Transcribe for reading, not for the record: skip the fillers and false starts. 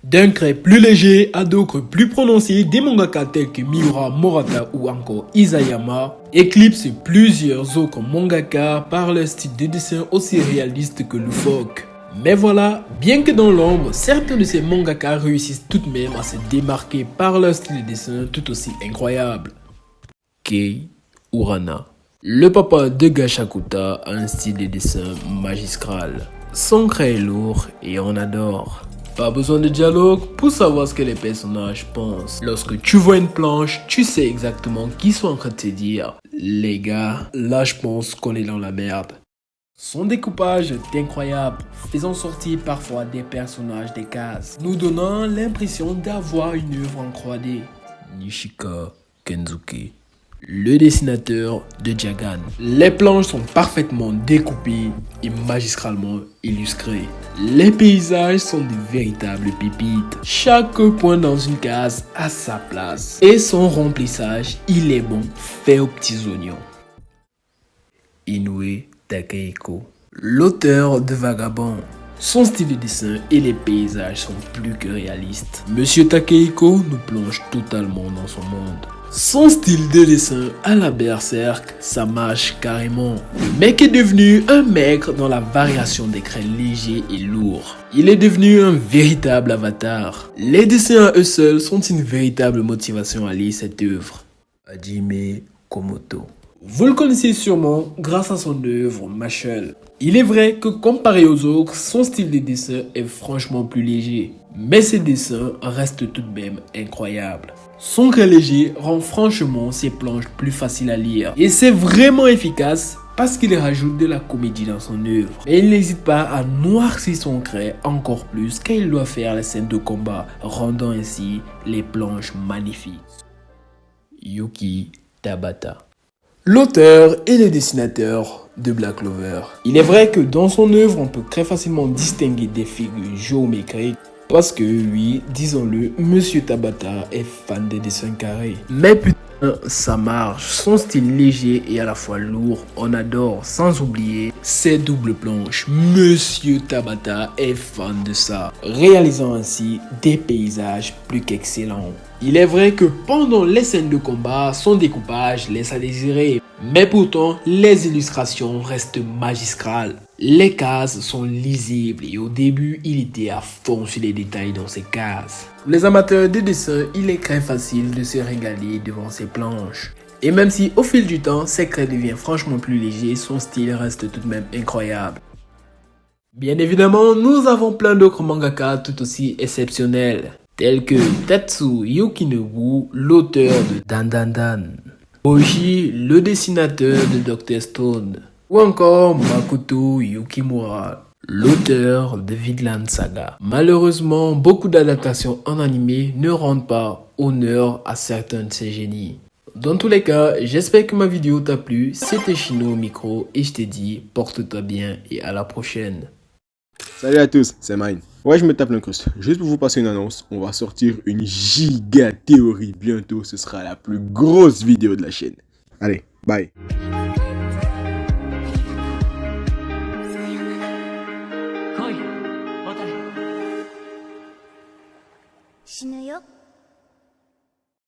D'un trait plus léger à d'autres plus prononcés, des mangaka tels que Miura Morata ou encore Isayama éclipsent plusieurs autres mangaka par leur style de dessin aussi réaliste que loufoque. Mais voilà, bien que dans l'ombre, certains de ces mangaka réussissent tout de même à se démarquer par leur style de dessin tout aussi incroyable. Kei Urana. Le papa de Gashakuta a un style de dessin magistral. Son trait est lourd et on adore. Pas besoin de dialogue pour savoir ce que les personnages pensent. Lorsque tu vois une planche, tu sais exactement qui sont en train de te dire « Les gars, là je pense qu'on est dans la merde ». Son découpage est incroyable, faisant sortir parfois des personnages des cases, nous donnant l'impression d'avoir une œuvre en 3D. Nishika Kensuke. Le dessinateur de Jagan. Les planches sont parfaitement découpées et magistralement illustrées. Les paysages sont de véritables pépites. Chaque point dans une case a sa place. Et son remplissage, il est bon, fait aux petits oignons. Inoue Takehiko. L'auteur de Vagabond. Son style de dessin et les paysages sont plus que réalistes. Monsieur Takehiko nous plonge totalement dans son monde. Son style de dessin à la berserk, ça marche carrément. Le mec est devenu un maître dans la variation des traits légers et lourds. Il est devenu un véritable avatar. Les dessins à eux seuls sont une véritable motivation à lire cette œuvre. Hajime Komoto. Vous le connaissez sûrement grâce à son œuvre Machel. Il est vrai que comparé aux autres, son style de dessin est franchement plus léger. Mais ses dessins restent tout de même incroyables. Son trait léger rend franchement ses planches plus faciles à lire. Et c'est vraiment efficace parce qu'il rajoute de la comédie dans son œuvre. Et il n'hésite pas à noircir son trait encore plus quand il doit faire les scènes de combat, rendant ainsi les planches magnifiques. Yuki Tabata. L'auteur et le dessinateur de Black Clover. Il est vrai que dans son œuvre, on peut très facilement distinguer des figures géométriques parce que oui, disons-le, Monsieur Tabata est fan des dessins carrés. Mais putain, ça marche. Son style léger et à la fois lourd, on adore. Sans oublier ses doubles planches. Monsieur Tabata est fan de ça, réalisant ainsi des paysages plus qu'excellents. Il est vrai que pendant les scènes de combat, son découpage laisse à désirer. Mais pourtant, les illustrations restent magistrales. Les cases sont lisibles et au début, il était à fond sur les détails dans ces cases. Pour les amateurs de dessin, il est très facile de se régaler devant ces planches. Et même si au fil du temps, ses traits deviennent franchement plus légers, son style reste tout de même incroyable. Bien évidemment, nous avons plein d'autres mangaka tout aussi exceptionnels, tels que Tatsu Yukinobu, l'auteur de Dan Dan Dan, Oji, le dessinateur de Dr. Stone, ou encore Makoto Yukimura, l'auteur de Vinland Saga. Malheureusement, beaucoup d'adaptations en animé ne rendent pas honneur à certains de ces génies. Dans tous les cas, j'espère que ma vidéo t'a plu. C'était Chino au micro et je te dis porte-toi bien et à la prochaine. Salut à tous, c'est Mine. Ouais, je me tape l'incruste. Juste pour vous passer une annonce, on va sortir une giga théorie bientôt. Ce sera la plus grosse vidéo de la chaîne. Allez, bye.